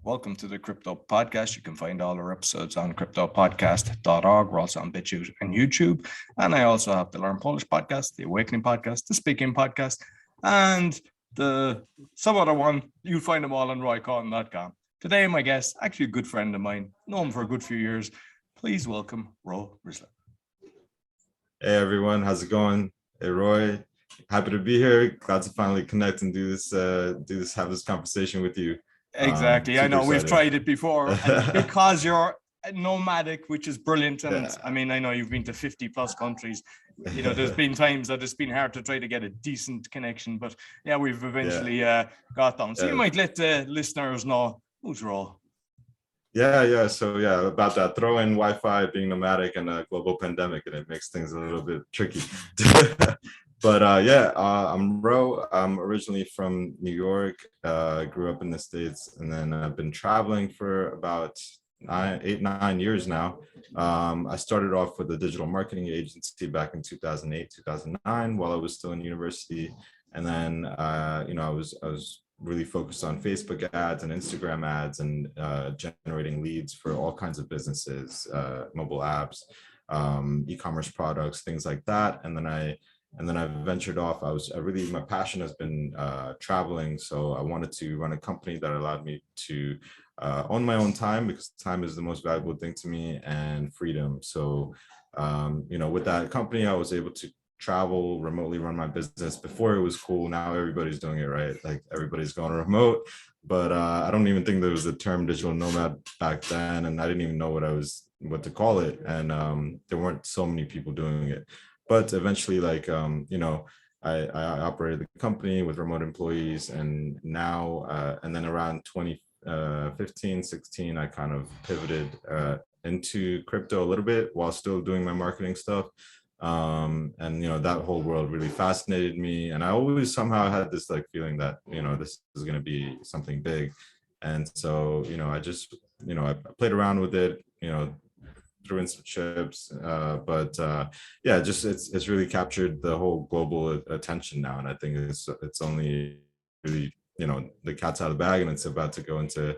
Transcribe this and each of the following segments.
Welcome to the Crypto Podcast. You can find all our episodes on cryptopodcast.org. We're also on BitChute and YouTube. And I also have the Learn Polish podcast, the Awakening podcast, the Speaking podcast, and some other one. You'll find them all on roycotton.com. Today, my guest, actually a good friend of mine, known him for a good few years. Please welcome Rizvi. Hey everyone, how's it going? Hey Roy, happy to be here. Glad to finally connect and have this conversation with you. Exactly. I know excited. We've tried it before, and because you're nomadic, which is brilliant. And I mean, I know you've been to 50 plus countries. You know, there's been times that it's been hard to try to get a decent connection, but yeah, we've eventually got them. So you might let the listeners know who's Ro. Yeah. So about that, throw in Wi-Fi, being nomadic, and a global pandemic, and it makes things a little bit tricky. But I'm Ro. I'm originally from New York, grew up in the States, and then I've been traveling for about 9 years now. I started off with a digital marketing agency back in 2008, 2009, while I was still in university. And then, I was really focused on Facebook ads and Instagram ads and generating leads for all kinds of businesses, mobile apps, e-commerce products, things like that. And then I ventured off. My passion has been traveling. So I wanted to run a company that allowed me to own my own time, because time is the most valuable thing to me, and freedom. So, with that company, I was able to travel, remotely run my business. Before it was cool. Now everybody's doing it, right? Like everybody's going remote, but I don't even think there was the term digital nomad back then. And I didn't even know what to call it. And there weren't so many people doing it. But eventually, I operated the company with remote employees, and now, and then around 2015, 16, I kind of pivoted into crypto a little bit while still doing my marketing stuff. That whole world really fascinated me. And I always somehow had this feeling that, this is going to be something big. And so, I played around with it, through internships, it's really captured the whole global attention now, and I think it's only really the cat's out of the bag, and it's about to go into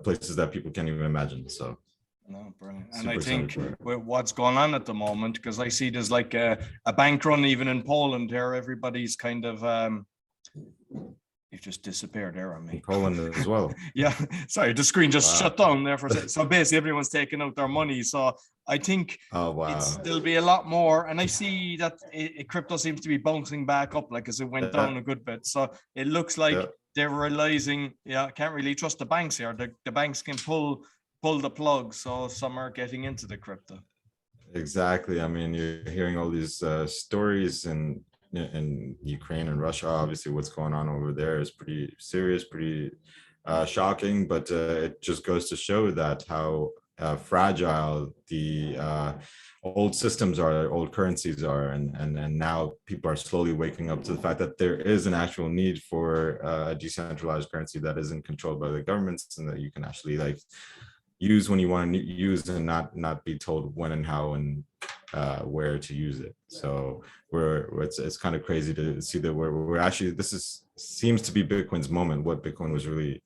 places that people can't even imagine. So no, brilliant. And I think with what's going on at the moment, because I see there's like a bank run even in Poland here. Everybody's kind of you've just disappeared there on me. Poland as well. Yeah, sorry, the screen just shut down there for a second. So basically everyone's taking out their money. So I think there'll be a lot more. And I see that crypto seems to be bouncing back up, as it went down a good bit. So it looks like they're realizing, can't really trust the banks here. The banks can pull the plug. So some are getting into the crypto. Exactly. I mean, you're hearing all these stories in Ukraine and Russia. Obviously what's going on over there is pretty serious, pretty shocking, but it just goes to show that how fragile the old systems are, old currencies are, and now people are slowly waking up to the fact that there is an actual need for a decentralized currency that isn't controlled by the governments, and that you can actually use when you want to use, and not be told when and how and where to use it. So it's kind of crazy to see that we're actually, seems to be Bitcoin's moment, what Bitcoin was really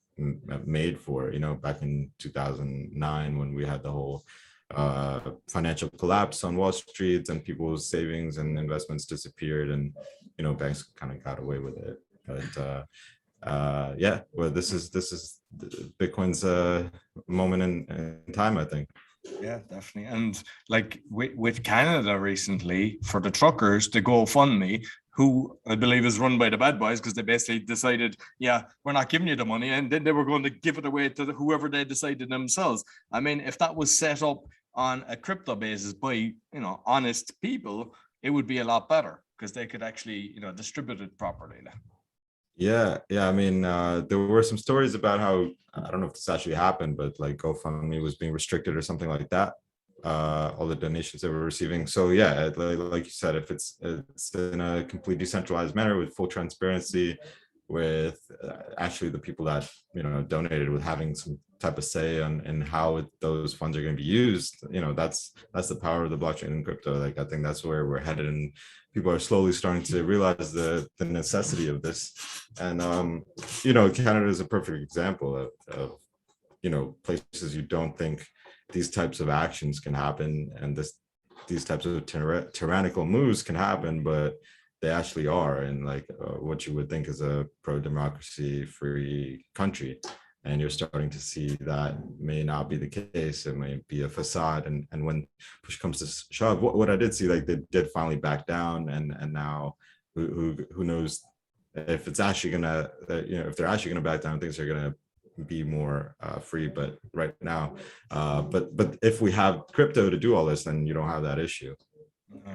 made for, back in 2009, when we had the whole financial collapse on Wall Street, and people's savings and investments disappeared, and banks kind of got away with it. But this is Bitcoin's moment in time, I think. Yeah, definitely. And with Canada recently, for the truckers, the Gofundme, who I believe is run by the bad boys, because they basically decided, we're not giving you the money, and then they were going to give it away to whoever they decided themselves. I mean, if that was set up on a crypto basis by honest people, it would be a lot better, because they could actually distribute it properly. Yeah. I mean, there were some stories about how, I don't know if this actually happened, but GoFundMe was being restricted or something like that, all the donations they were receiving. So like you said, if it's in a complete decentralized manner with full transparency, with actually the people that donated with having some type of say on how those funds are going to be used, that's the power of the blockchain and crypto. I think that's where we're headed, and people are slowly starting to realize the necessity of this. And Canada is a perfect example of places you don't think these types of actions can happen, and these types of tyrannical moves can happen, but they actually are, and like what you would think is a pro-democracy free country. And you're starting to see that may not be the case. It may be a facade. And when push comes to shove, what I did see, like, they did finally back down, and now who knows if it's actually gonna, if they're actually gonna back down, things are gonna be more free. But right now, but if we have crypto to do all this, then you don't have that issue.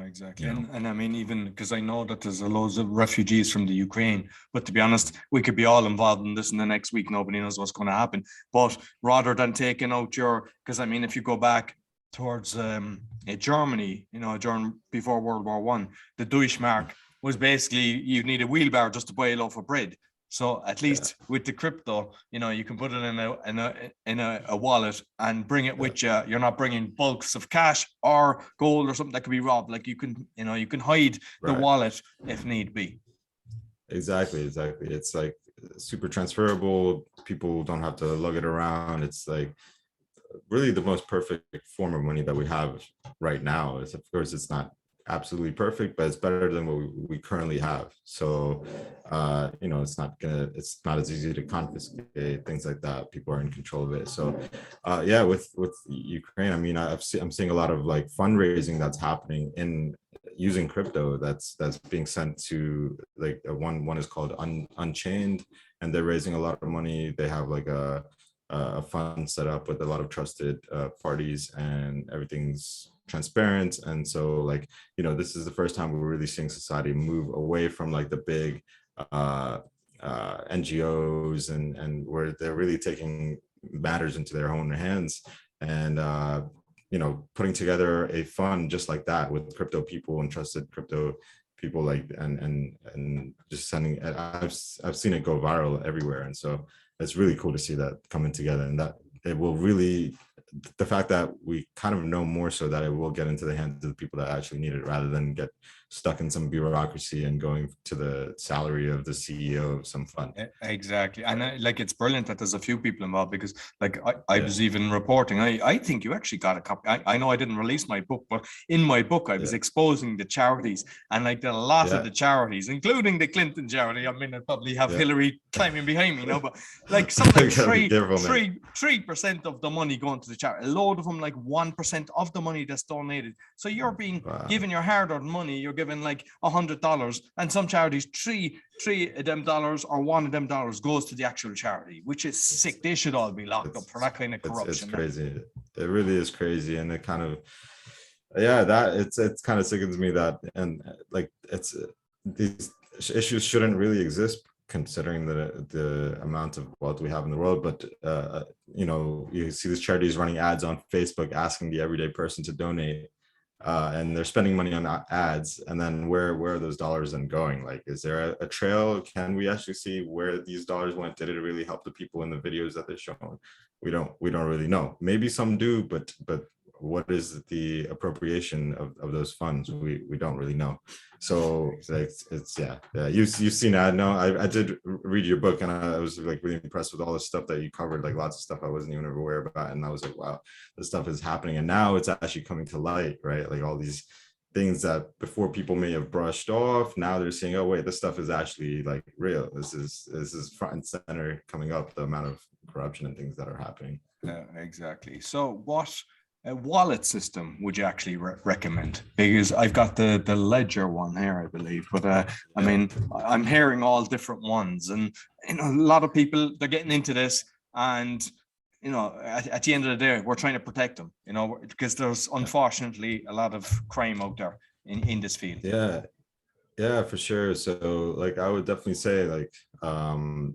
Exactly. And I mean, even because I know that there's loads of refugees from the Ukraine, but to be honest, we could be all involved in this in the next week. Nobody knows what's going to happen. But rather than taking out because I mean, if you go back towards Germany, before World War I, the Deutschmark was basically, you need a wheelbarrow just to buy a loaf of bread. So at least with the crypto, you can put it in a wallet and bring it with you. You're not bringing bulks of cash or gold or something that could be robbed. Like you can hide the wallet if need be. Exactly. It's like super transferable. People don't have to lug it around. It's like really the most perfect form of money that we have right now. Of course, it's not absolutely perfect, but it's better than what we currently have. So it's not as easy to confiscate, things like that. People are in control of it. So with Ukraine, I mean, I'm seeing a lot of like fundraising that's happening in using crypto that's being sent to, like, one is called Unchained, and they're raising a lot of money. They have like a fund set up with a lot of trusted parties, and everything's transparent. And so, like, this is the first time we're really seeing society move away from like the big NGOs and where they're really taking matters into their own hands, and putting together a fund just like that with crypto people and trusted crypto people, like, and just sending. I've seen it go viral everywhere, and so it's really cool to see that coming together, and that it will really, the fact that we kind of know more so that it will get into the hands of the people that actually need it, rather than get stuck in some bureaucracy and going to the salary of the CEO of some fund. Exactly. And it's brilliant that there's a few people involved, because like I was even reporting, I think you actually got a copy. I know I didn't release my book, but in my book, I was exposing the charities, and like a lot of the charities, including the Clinton charity. I mean, I probably have Hillary climbing behind me, but like something like 3% of the money going to the charity, a load of them, like 1% of the money that's donated. So you're being given your hard-earned money, you're given like $100, and some charities, three of them dollars or one of them dollars goes to the actual charity, which is sick. They should all be locked up for that kind of corruption. It's crazy. It really is crazy, and it kind of, it kind of sickens me that, and like, these issues shouldn't really exist, considering the amount of wealth we have in the world. But you see these charities running ads on Facebook asking the everyday person to donate, and they're spending money on ads, and then where are those dollars then going? Like, is there a trail? Can we actually see where these dollars went? Did it really help the people in the videos that they're showing? We don't really know. Maybe some do, but what is the appropriation of those funds? We don't really know. So it's you've seen it. I know I did read your book, and I was like really impressed with all the stuff that you covered, like lots of stuff I wasn't even aware about, and I was like, wow, this stuff is happening, and now it's actually coming to light, right? Like all these things that before people may have brushed off, now they're saying, oh wait, this stuff is actually like real. This is front and center coming up, the amount of corruption and things that are happening. Exactly. So what wallet system would you actually recommend? Because I've got the Ledger one here, I believe, but I mean, I'm hearing all different ones, and a lot of people, they're getting into this, and at the end of the day, we're trying to protect them, because there's unfortunately a lot of crime out there in this field. Yeah, for sure. So like, I would definitely say, like,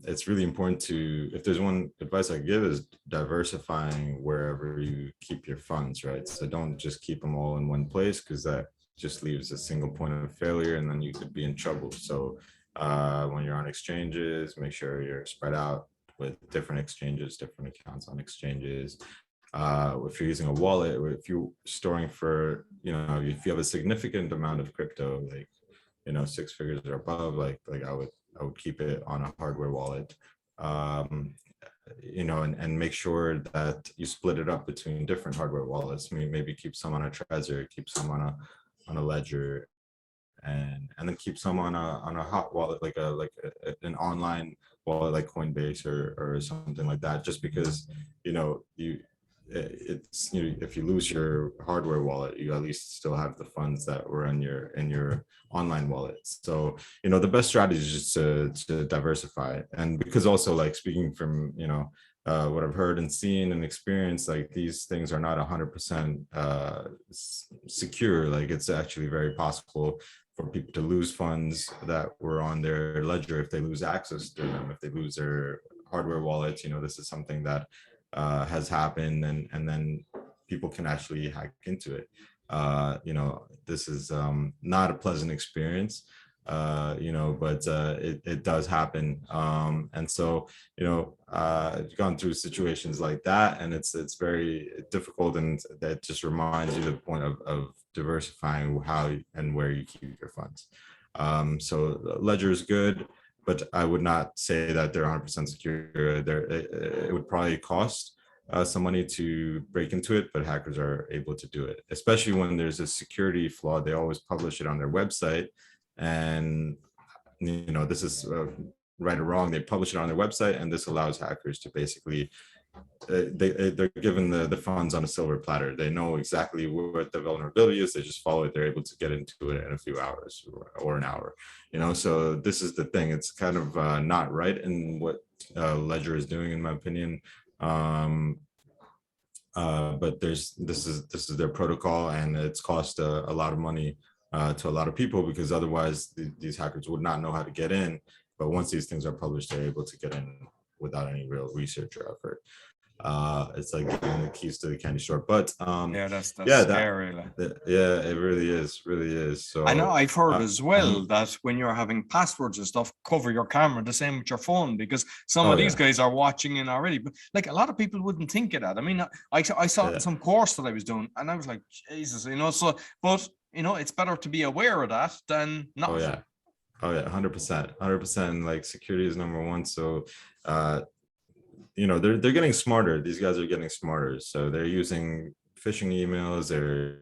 it's really important to, if there's one advice I give, is diversifying wherever you keep your funds, right? So don't just keep them all in one place, because that just leaves a single point of failure, and then you could be in trouble. So when you're on exchanges, make sure you're spread out with different exchanges, different accounts on exchanges. If you're using a wallet, or if you're storing for, if you have a significant amount of crypto, like, 6 figures or above, like I would keep it on a hardware wallet. and make sure that you split it up between different hardware wallets. Maybe keep some on a Trezor, keep some on a Ledger, and then keep some on a hot wallet, like an online wallet like Coinbase or something like that. Just because it's if you lose your hardware wallet, you at least still have the funds that were in your online wallet. So the best strategy is just to diversify. And because also, like, speaking from what I've heard and seen and experienced, like, these things are not 100% secure. Like, it's actually very possible for people to lose funds that were on their ledger if they lose access to them, if they lose their hardware wallets. This is something that has happened, and then people can actually hack into it. This is not a pleasant experience, but it does happen. And so, I've gone through situations like that, and it's very difficult, and that just reminds you the point of diversifying how and where you keep your funds. So Ledger is good, but I would not say that they're 100% secure. It would probably cost some money to break into it, but hackers are able to do it, especially when there's a security flaw. They always publish it on their website, and this is right or wrong. They publish it on their website, and this allows hackers to basically they're given the funds on a silver platter. They know exactly what the vulnerability is. They just follow it. They're able to get into it in a few hours or an hour. So this is the thing. It's kind of not right in what Ledger is doing, in my opinion. But this is their protocol, and it's cost a lot of money to a lot of people, because otherwise these hackers would not know how to get in. But once these things are published, they're able to get in without any real research or effort. It's like the keys to the candy store. But that's scary. Yeah, it really is. So I know I've heard as well that when you're having passwords and stuff, cover your camera, the same with your phone, because some of these guys are watching in already. But like, a lot of people wouldn't think of that. I mean, I saw it in some course that I was doing, and I was like, Jesus, so, but it's better to be aware of that than not. Oh yeah, 100%. Like, security is number one. So they're getting smarter. These guys are getting smarter. So they're using phishing emails. They're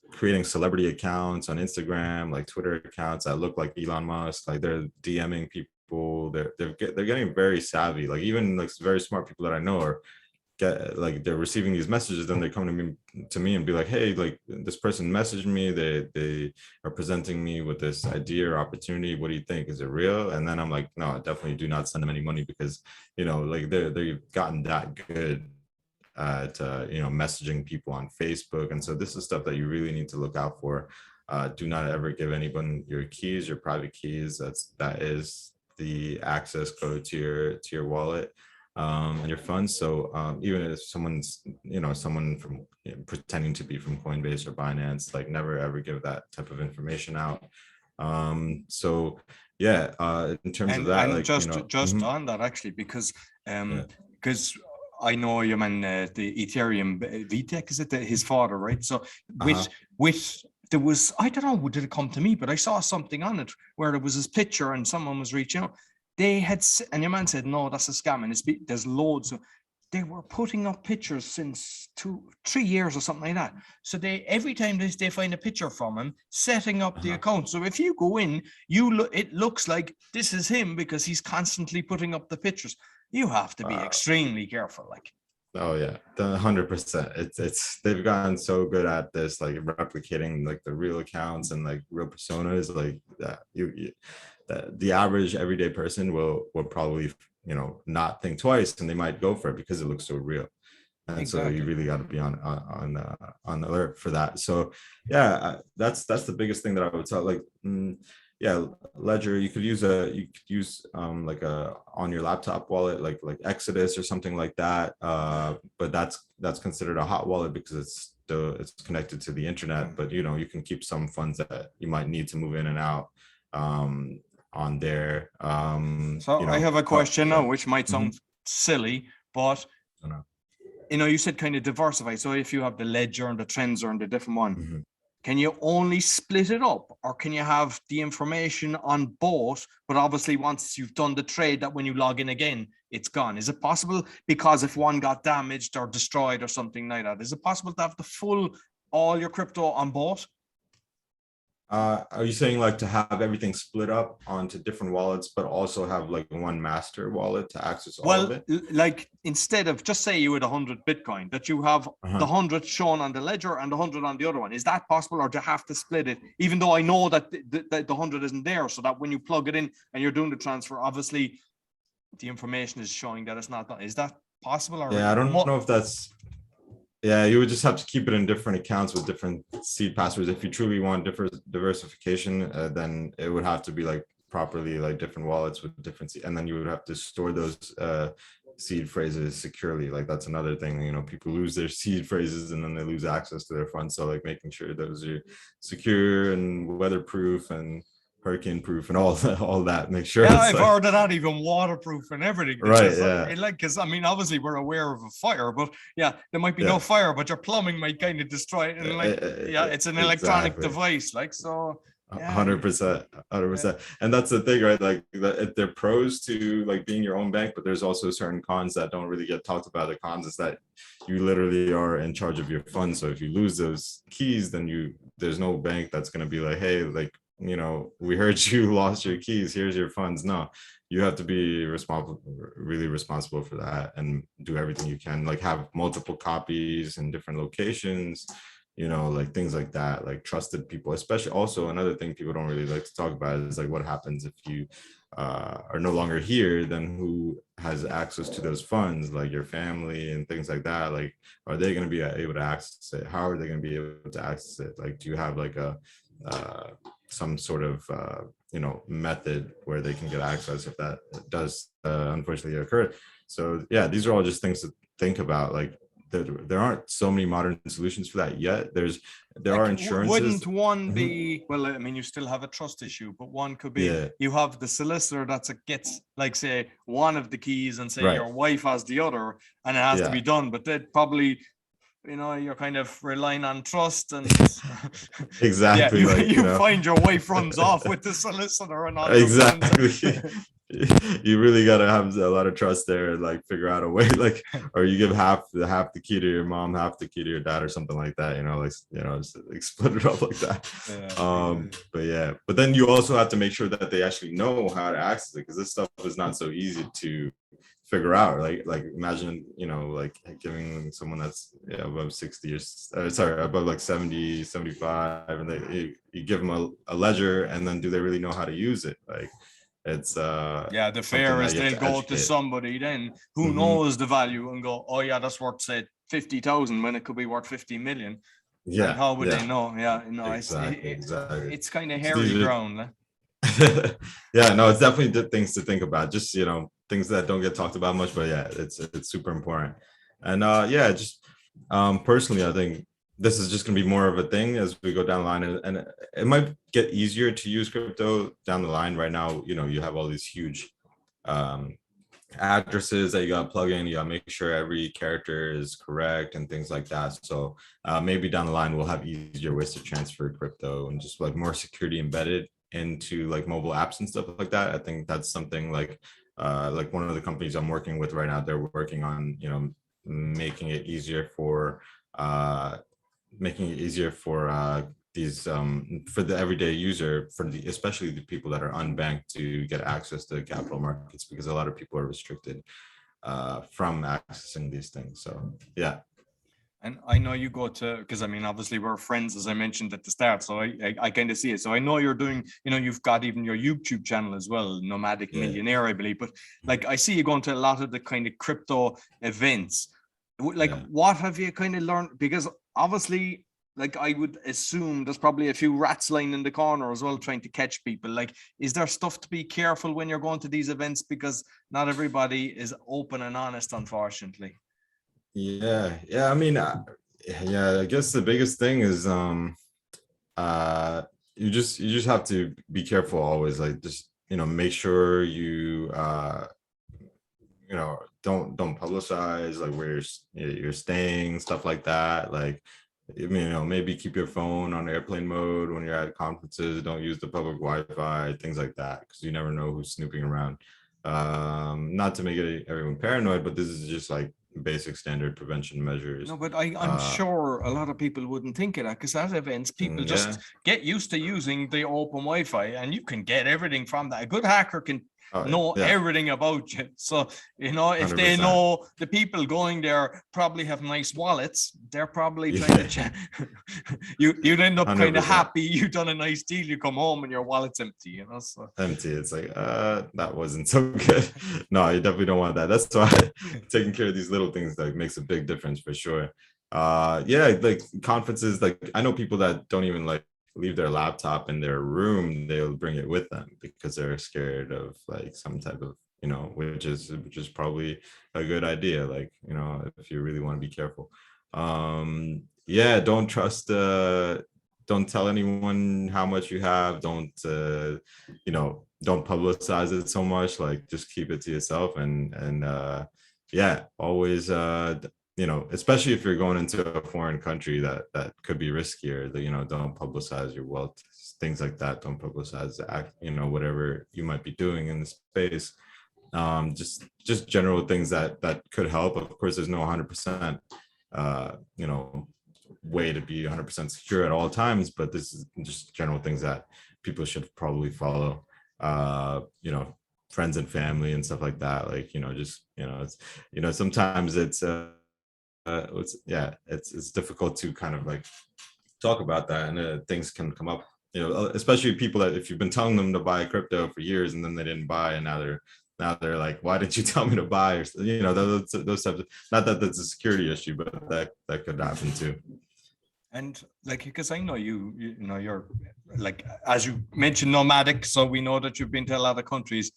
creating celebrity accounts on Instagram, like Twitter accounts that look like Elon Musk. Like, they're DMing people. They're getting very savvy. Like, even like very smart people that I know are they're receiving these messages, then they come to me and be like, hey, like, this person messaged me, they are presenting me with this idea or opportunity. What do you think? Is it real? And then I'm like, no, I definitely do not send them any money, because like, they've gotten that good at messaging people on Facebook. And so this is stuff that you really need to look out for. Do not ever give anyone your keys, your private keys. That is the access code to your wallet and your funds. So even if someone's someone from pretending to be from Coinbase or Binance, like, never ever give that type of information out. So yeah, in terms of that, like, just on that, actually, because I know you man the Ethereum VTech, is it his father, right? So with there was, I don't know, did it come to me, but I saw something on it where there was his picture and someone was reaching out. They had, and your man said, no, that's a scam, and there's loads of, they were putting up pictures since 2-3 years or something like that. So every time they find a picture from him, setting up the account. So if you go in, it looks like this is him, because he's constantly putting up the pictures. You have to be extremely careful, like. Oh yeah, 100%. It's they've gotten so good at this, like, replicating like the real accounts and like real personas, like that. The average everyday person will probably not think twice, and they might go for it because it looks so real. And exactly. So you really got to be on alert for that. So yeah, that's the biggest thing that I would tell. Like, Ledger, you could use like a on your laptop wallet, like Exodus or something like that. But that's considered a hot wallet because it's connected to the internet. But you can keep some funds that you might need to move in and out on there. So I have a question now, which might sound silly, but you said kind of diversify. So if you have the Ledger and the Trends and the different one, can you only split it up, or can you have the information on both? But obviously, once you've done the trade, that when you log in again, it's gone. Is it possible? Because if one got damaged or destroyed or something like that, is it possible to have the full, all your crypto on both? Are you saying like to have everything split up onto different wallets, but also have like one master wallet to access all of it? Like instead of, just say you had 100 Bitcoin, that you have the 100 shown on the ledger and the 100 on the other one. Is that possible, or do you have to split it? Even though I know that the 100 isn't there, so that when you plug it in and you're doing the transfer, obviously the information is showing that it's not done. Is that possible? Or Yeah, I don't know if that's. Yeah, you would just have to keep it in different accounts with different seed passwords. If you truly want different diversification, then it would have to be like properly like different wallets with different seed, and then you would have to store those seed phrases securely. Like that's another thing, you know, people lose their seed phrases and then they lose access to their funds. So like making sure those are secure and weatherproof and hurricane proof and all that, make sure. Yeah, I've heard of that, even waterproof and everything. Right, yeah. Like, because I mean, obviously we're aware of a fire, but yeah, there might be no fire, but your plumbing might kind of destroy it. And like, yeah, it's an electronic device, like, so. 100%. And that's the thing, right? Like they're pros to like being your own bank, but there's also certain cons that don't really get talked about. The cons is that you literally are in charge of your funds. So if you lose those keys, then there's no bank that's going to be like, hey, like, you know, we heard you lost your keys, here's your funds. No, you have to be really responsible for that, and do everything you can, like have multiple copies in different locations, you know, like things like that, like trusted people. Especially also another thing people don't really like to talk about is like what happens if you are no longer here, then who has access to those funds, like your family and things like that. Like, are they going to be able to access it? How are they going to be able to access it? Like, do you have like a some sort of you know, method where they can get access if that does unfortunately occur? So yeah, these are all just things to think about. Like there aren't so many modern solutions for that yet. There like, are insurances. Wouldn't one be, well, I mean, you still have a trust issue, but one could be, you have the solicitor that gets, like, say, one of the keys, and say your wife has the other, and it has to be done. But they'd probably, you know, you're kind of relying on trust, and exactly. you, like, you know, find your wife runs off with the solicitor and all. Exactly. You really got to have a lot of trust there, and like figure out a way, like, or you give half the key to your mom, half the key to your dad, or something like that, you know, like, you know, just like split it up like that. But then you also have to make sure that they actually know how to access it, because this stuff is not so easy to figure out. Like imagine, you know, like giving someone that's above 60 or above like 70, 75, and you give them a ledger, and then do they really know how to use it? Like, it's the fear is they'll go to somebody then who knows the value and go, oh yeah, that's worth, say, 50,000 when it could be worth 50 million. And how would they know? Exactly. It's kind of hairy ground. Yeah, no, it's definitely things to think about. Just, you know, things that don't get talked about much, but yeah, it's super important. And just personally, I think this is just going to be more of a thing as we go down the line, and it might get easier to use crypto down the line. Right now, you know, you have all these huge addresses that you got to plug in. You got to make sure every character is correct and things like that. So maybe down the line we'll have easier ways to transfer crypto, and just like more security embedded into like mobile apps and stuff like that. I think that's something like one of the companies I'm working with right now, they're working on, you know, making it easier for these for the everyday user, especially the people that are unbanked, to get access to capital markets, because a lot of people are restricted from accessing these things. So yeah. And I know you go to, because I mean, obviously we're friends, as I mentioned at the start, so I kind of see it. So I know you're doing, you know, you've got even your YouTube channel as well, Nomadic Millionaire, I believe. But like, I see you going to a lot of the kind of crypto events. Like, what have you kind of learned? Because obviously, like, I would assume there's probably a few rats lying in the corner as well, trying to catch people. Like, is there stuff to be careful when you're going to these events? Because not everybody is open and honest, unfortunately. I mean, I guess the biggest thing is you just have to be careful always. Like, just, you know, make sure you you know, don't publicize like where you're staying, stuff like that. Like, maybe keep your phone on airplane mode when you're at conferences. Don't use the public Wi-Fi, things like that, because you never know who's snooping around. Not to make everyone paranoid, but this is just like basic standard prevention measures. No, but I'm sure a lot of people wouldn't think of that, because at events, people just get used to using the open Wi-Fi, and you can get everything from that. A good hacker can know everything about you. So, if 100%. They know the people going there probably have nice wallets, they're probably trying to you'd end up 100%. Kind of happy you done a nice deal, you come home and your wallet's empty, so empty. It's like that wasn't so good. No, you definitely don't want that. That's why taking care of these little things like makes a big difference for sure. Like conferences, like I know people that don't even like leave their laptop in their room, they'll bring it with them because they're scared of like some type of, which is probably a good idea. Like, if you really want to be careful. Don't trust, don't tell anyone how much you have. Don't publicize it so much. Like just keep it to yourself and always, especially if you're going into a foreign country that could be riskier, don't publicize your wealth, things like that. Don't publicize whatever you might be doing in the space. Just general things that could help. Of course, there's no 100%, way to be 100% secure at all times, but this is just general things that people should probably follow. Friends and family and stuff like that. Like, it's, sometimes it's difficult to kind of like talk about that, and things can come up, especially people that if you've been telling them to buy crypto for years and then they didn't buy, and now they're like, why didn't you tell me to buy? Or those types of, not that that's a security issue, but that could happen too. And like, because I know you're like, as you mentioned, nomadic, so we know that you've been to a lot of countries.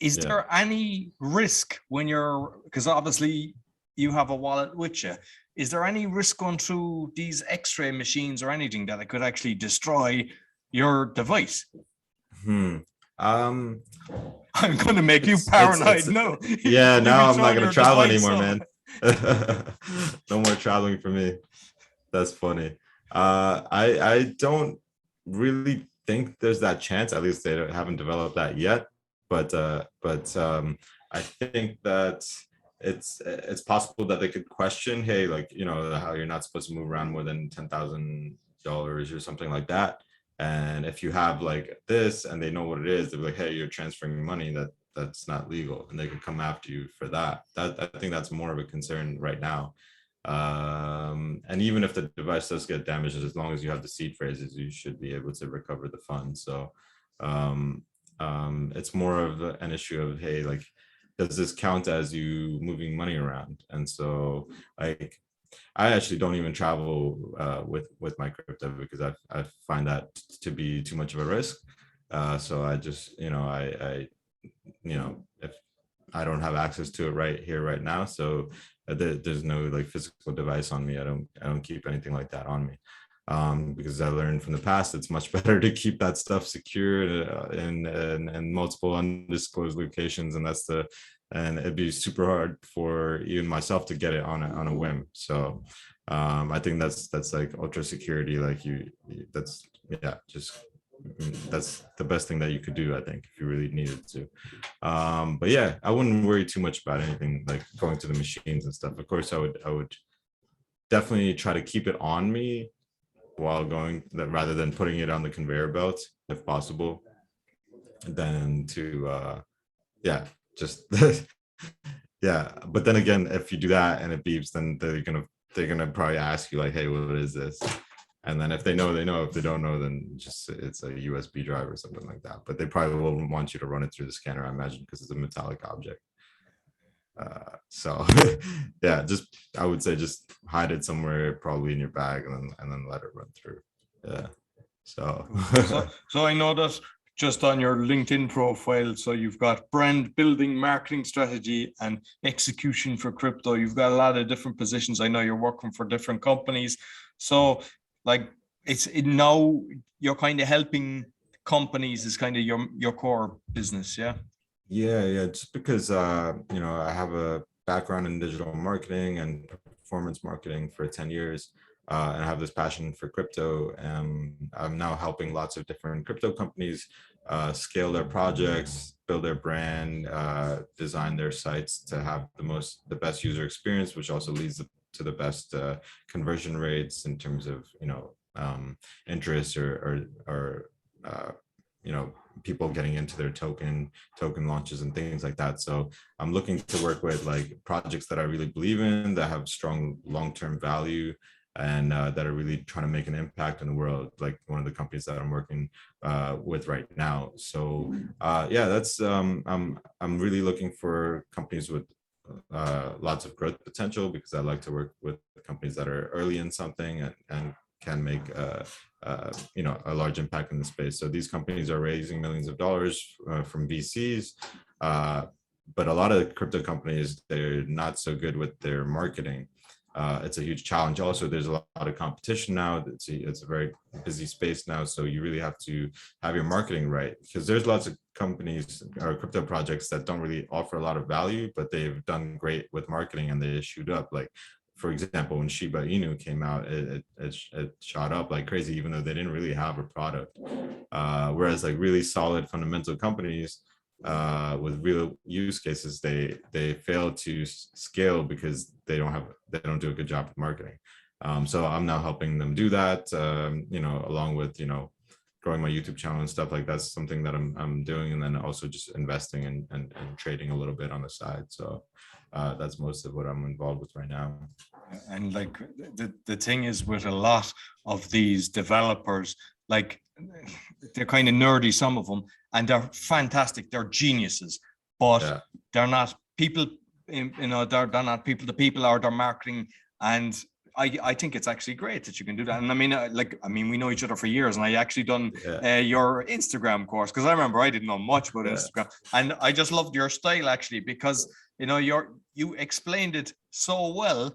Is there any risk when because obviously you have a wallet with you, is there any risk going through these X-ray machines or anything that it could actually destroy your device? I'm going to make you paranoid. No. Yeah, now I'm not going to travel anymore, man. No more traveling for me. That's funny. I don't really think there's that chance. At least they haven't developed that yet. But I think that it's possible that they could question, hey, like, how you're not supposed to move around more than $10,000 or something like that. And if you have like this and they know what it is, they're like, hey, you're transferring money that's not legal, and they could come after you for that. I think that's more of a concern right now. And even if the device does get damaged, as long as you have the seed phrases, you should be able to recover the funds. So it's more of an issue of, hey, like, does this count as you moving money around? And so like, I actually don't even travel with my crypto because I find that to be too much of a risk. So I just, if I don't have access to it right here, right now. So there's no like physical device on me. I don't keep anything like that on me. Because I learned from the past, it's much better to keep that stuff secure in multiple undisclosed locations, and it'd be super hard for even myself to get it on a whim. So I think that's like ultra security. Like that's the best thing that you could do, I think, if you really needed to. But yeah, I wouldn't worry too much about anything like going to the machines and stuff. Of course, I would definitely try to keep it on me while going, rather than putting it on the conveyor belt if possible, then to just but then again, if you do that and it beeps, then they're gonna probably ask you like, hey, what is this? And then if they know, they know. If they don't know, then just it's a USB drive or something like that. But they probably will want you to run it through the scanner, I imagine, because it's a metallic object. So yeah, I would say just hide it somewhere, probably in your bag, and then let it run through. Yeah. So I know that just on your LinkedIn profile, so you've got brand building, marketing strategy, and execution for crypto. You've got a lot of different positions. I know you're working for different companies. So like now you're kind of helping companies is kind of your core business. Yeah, just because I have a background in digital marketing and performance marketing for 10 years. and I have this passion for crypto. I'm now helping lots of different crypto companies scale their projects, build their brand, design their sites to have the best user experience, which also leads to the best conversion rates in terms of interest or people getting into their token launches and things like that. So I'm looking to work with like projects that I really believe in, that have strong long-term value, and that are really trying to make an impact in the world, like one of the companies that I'm working with right now. So that's I'm really looking for companies with lots of growth potential, because I like to work with companies that are early in something and can make a large impact in the space. So these companies are raising millions of dollars from VCs, but a lot of crypto companies, they're not so good with their marketing. It's a huge challenge. Also, there's a lot of competition now. It's a very busy space now, so you really have to have your marketing right, because there's lots of companies or crypto projects that don't really offer a lot of value, but they've done great with marketing and they shoot up. Like, for example, when Shiba Inu came out, it shot up like crazy, even though they didn't really have a product. Whereas like really solid fundamental companies with real use cases, they fail to scale because they don't do a good job of marketing. So I'm now helping them do that, along with growing my YouTube channel and stuff like that's something that I'm doing, and then also just investing and trading a little bit on the side. So that's most of what I'm involved with right now. And like the thing is with a lot of these developers, like they're kind of nerdy, some of them, and they're fantastic, they're geniuses, but they're not people, they're not people to people, or their marketing. And I think it's actually great that you can do that. And I mean, we know each other for years, and I actually done your Instagram course, because I remember I didn't know much about Instagram, and I just loved your style actually, because you explained it so well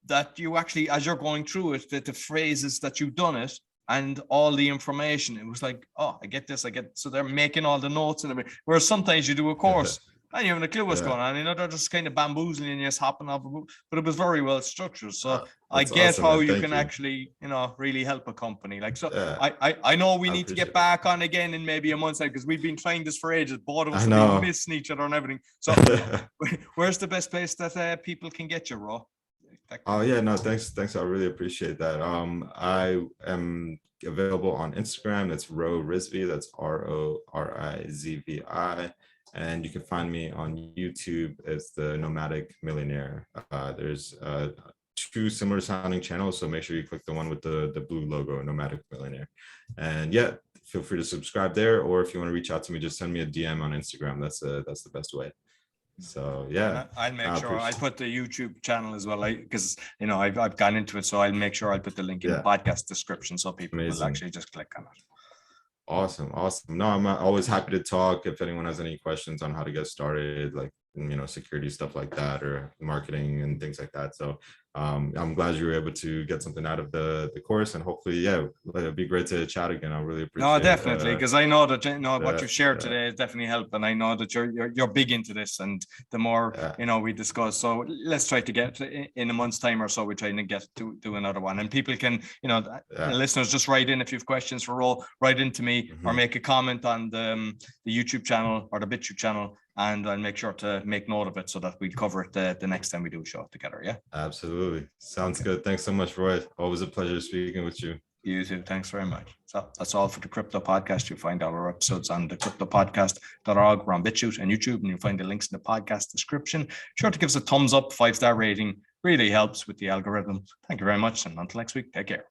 that you actually, as you're going through it, the phrases that you've done it and all the information, it was like, oh, I get this, so they're making all the notes and everything. Whereas sometimes you do a course and you haven't a clue what's going on, they're just kind of bamboozling and just hopping off, but it was very well structured. So I get awesome, how you can actually, really help a company. Like, so I know we need to get back on again in maybe a month's time, because we've been trying this for ages. Both of us have been missing each other and everything. So where's the best place that people can get you, Ro? Oh yeah, no, thanks. I really appreciate that. I am available on Instagram. That's Rizvi. That's RORIZVI. And you can find me on YouTube as the Nomadic Millionaire. There's two similar sounding channels, so make sure you click the one with the blue logo, Nomadic Millionaire. And yeah, feel free to subscribe there, or if you want to reach out to me, just send me a DM on Instagram. That's the best way. So yeah, I'll make sure I put the YouTube channel as well, because I've gone into it, so I'll make sure I'll put the link in the podcast description, so people will actually just click on it. Awesome. No, I'm always happy to talk if anyone has any questions on how to get started, like security stuff like that, or marketing and things like that. So I'm glad you were able to get something out of the course, and hopefully, it'd be great to chat again. I really appreciate it. No, definitely, because I know that what you've shared today has definitely helped, and I know that you're big into this, and the more we discuss. So let's try to get in a month's time or so. We're trying to get to do another one, and people can, listeners, just write in if you have questions for Ro, write into me, or make a comment on the YouTube channel or the BitChute channel, and I'll make sure to make note of it so that we cover it the next time we do a show together. Yeah, absolutely. Sounds good. Thanks so much, Roy. Always a pleasure speaking with you. You too. Thanks very much. So that's all for the Crypto Podcast. You'll find all our episodes on the cryptopodcast.org. We're on BitChute and YouTube, and you'll find the links in the podcast description. Sure to give us a thumbs up, 5-star rating. Really helps with the algorithm. Thank you very much. And until next week, take care.